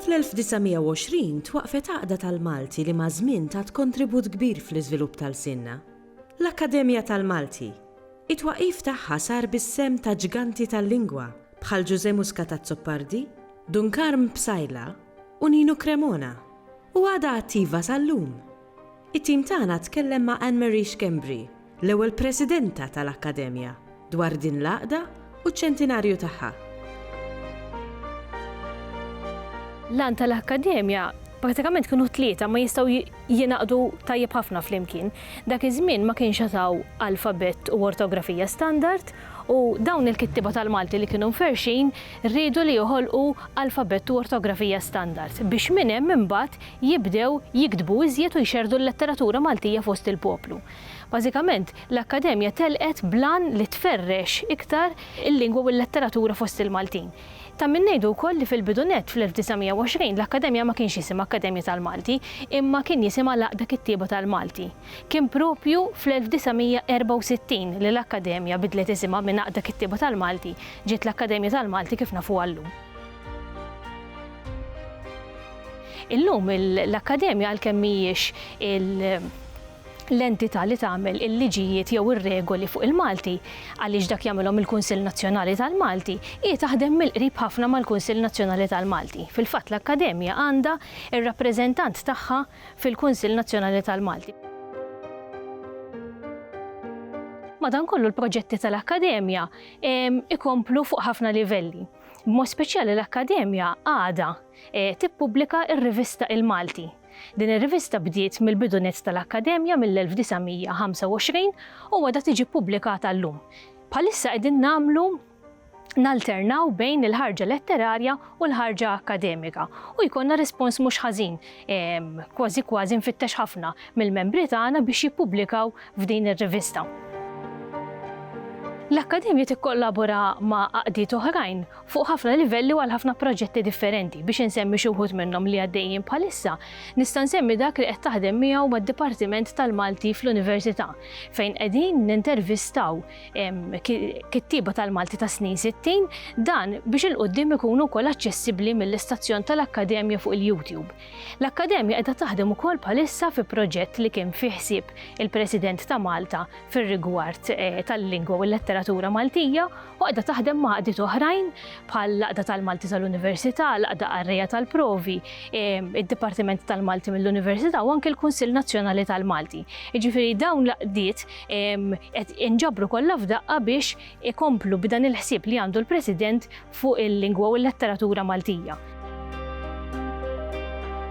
Fl-1920 twaqfet għaqda tal-Malti li ma' żmien tat kontribut kbir fl-iżvilupp tal-Sinna. L-Akkademja tal-Malti. It-twaqif tagħha sar bis-sem ta' ġganti tal-lingwa bħal Giuseppe Muscat Zoppardi, Dunkarm Psajla u Nino Cremona u għadha attiva sal-lum. It-tim tagħna tkellem ma' Anne-Marie Schembri, l-ewwel presidenta tal-Akkademja, dwar din l-għaqda u ċ-ċentinarju tagħha. L-għan tal-Akkademja pratikament kienu tlieta ma jistgħu jingħaqdu tajjeb ħafna flimkien. Dak iż-żmien ma kienx jagħtaw alfabett u ortografija standard u dawn il-kittiba tal-Malti li kienu mferxin rridu li joħolqu alfabett u ortografija standard biex minn hemm imbagħad jibdew jiktbu iżjed u jxerdu l-letteratura Maltija fost il-poplu. Bażikament, l-Akkademja telqet blan li tferrex iktar il-lingwa u l-letteratura fost il-Maltin. Ta' minn ngħidu wkoll li fil-bidunet fl-1920 l-Akkademja ma kienx jisimha Akkademja tal-Malti, imma kien jisimha l-Għaqda Kittieba tal-Malti. Kien propju fl-1964 li l-Akkademja bidlet isimha minn Għaqda Kittieba tal-Malti ġiet l-Akkademja tal-Malti kif nafu llum. Illum l-Akkademja għalkemm mhijiex l-entità li tagħmel il-liġijiet jew ir-regoli fuq il-Malti għaliex dak jagħmilhom il-Kunsill Nazzjonali tal-Malti, hi taħdem mill-qrib ħafna mal-Kunsill Nazzjonali tal-Malti. Fil-fatt l-Akkademja għandha ir-rappreżentant tagħha fil-Kunsill Nazzjonali tal-Malti. Madankollu l-proġetti tal-Akkademja ikomplu fuq ħafna livelli. B'mod speċjali l-Akkademja għadha tippubblika r-rivista Il-Malti. Din ir-rivista bdiet mill-bidunet tal-Akkademja mill-1925 u għadha tiġi pubblikata llum. Bħalissa qegħdin nagħmlu nalternaw bejn il-ħarġa letterarja u l-ħarġa akademika u jkollna rispons mhux ħażin, kważi nfittex ħafna mill-membri tagħna biex jippubblikaw f'din ir-rivista. L-Akkademja tikkollabora ma' għaqdiet oħrajn fuq ħafna livelli u għal ħafna proġetti differenti biex insemmi xi wħud minnhom li għaddejjin bħalissa. Nista' nsemmi dak li qed taħdem miegħu mad-Dipartiment tal-Malti fl-Università fejn qegħdin nintervistaw kittieba tal-Malti ta' snin 60 dan biex il-qudiem ikunu wkoll aċċessibbli mill-istazzjon tal-Akkademja fuq il-YouTube. L-Akkademja qiegħda taħdem ukoll bħalissa fi proġett li kien fih ħsieb il-President ta' Malta fir-rigward tal-lingwa u l-letteratura Maltija u għadha taħdem ma' għaqdiet oħrajn bħal l-Għaqda tal-Malti tal-Università, l-Għaqda Qarrija tal-Provi, id-Dipartiment tal-Malti mill-Università u anke l-Kunsill Nazzjonali tal-Malti. Jiġifieri dawn l-għaqdiet qed inġabru kollha f'daqqa biex ikomplu b'dan il-ħsieb li għandu l-President fuq il-lingwa u l-letteratura Maltija.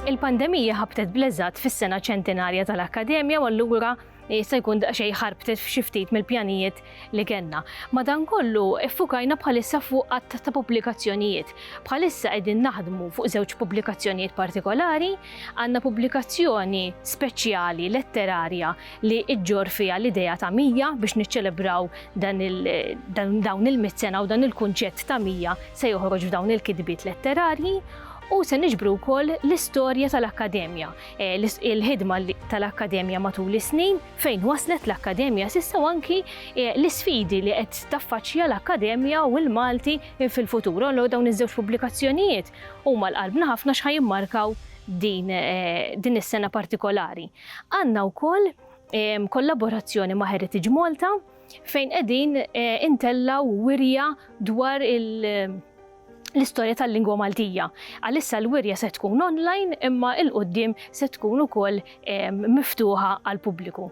Il-pandemija ħabtet bleżat fis-sena ċentinarja tal-Akkademja u allura jista' jkun daqsxejn ħarbtet f'xi ftit mill-pjanijiet li kellna. Madankollu effukajna bħalissa fuq qatt ta' pubblikazzjonijiet. Bħalissa qegħdin naħdmu fuq żewġ pubblikazzjonijiet partikolari, għandna pubblikazzjoni speċjali letterarja li ġġor fiha l-idea ta' 100 biex niċċelebraw dawn il-100 sena u dan il-kunċett ta' 100 se joħroġ f'dawn il-kitbiet letterarji. U se niġbru wkoll l-istorja tal-Akkademja, il-ħidma tal-Akkademja matul is-snin fejn waslet l-Akkademja s'issa anki l-isfidi li qed taffaċċja l-Akkademja u l-Malti fil-futur. Allura dawn iż-żewġ pubblikazzjonijiet huma l-qalbna ħafna x'ħajimmarkaw din is-sena partikolari. Għandna wkoll kollaborazzjoni ma' Heritage Malta fejn qegħdin intellaw wirja dwar l-istorja tal-lingwa Maltija. Għalissa l-wirja se tkun online imma il-qoddim se tkun ukoll miftuħa għal pubbliku.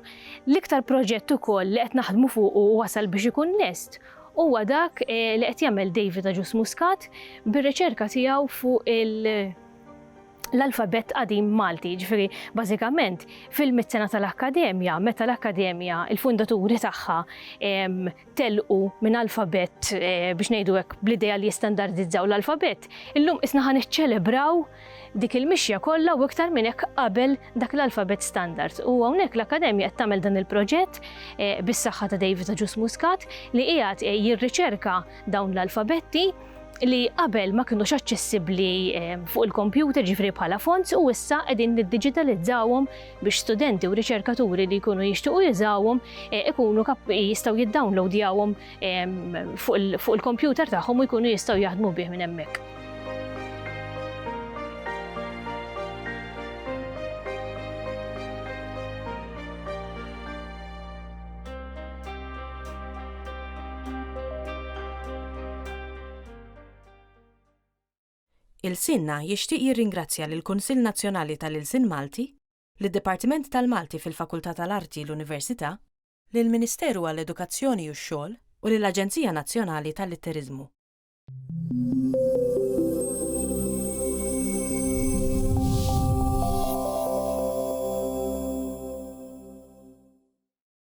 L-iktar proġett ukoll li qed naħdmu fuq u wasal biex ikun lest huwa dak li qed jagħmel David Muscat bir-riċerka tiegħu fuq l-alfabet qadim Malti. Ġifieri bażikament fil-100 tal-Akkademja, meta l-Akkademja il-fundaturi tagħha telqu minn alfabet biex ngħidu hekk bl-idea li jistandardizzaw l-alfabet, illum isna ħaniċċelebraw dik il-mixja kollha u iktar minn hekk qabel dak l-alfabet standard. U hawnhekk l-Akkademja qed tagħmel dan il-proġett bis-saħħa ta' David Muscat li qiegħed jirriċerka dawn l-alfabetti li qabel ma kinux aċċessibbli fuq il-kompjuter ġifri bħala fonts u issa qegħdin niddigitalizzawhom biex studenti u riċerkaturi li jkunu jixtiequ jużawhom ikunu jistgħu jiddownloadjawhom fuq il-kompjuter tagħhom u jkunu jistgħu jaħdmu bih minn hemmhekk. Il-Sinna jixtieq jirringrazzja lill-Kunsill Nazzjonali tal-Ilsien Malti, lid-Dipartiment tal-Malti fil-Fakultà tal-Arti l-Università, lill-Ministeru għall-Edukazzjoni u x-Xogħol u lill-Aġenzija Nazzjonali tal-Litteriżmu.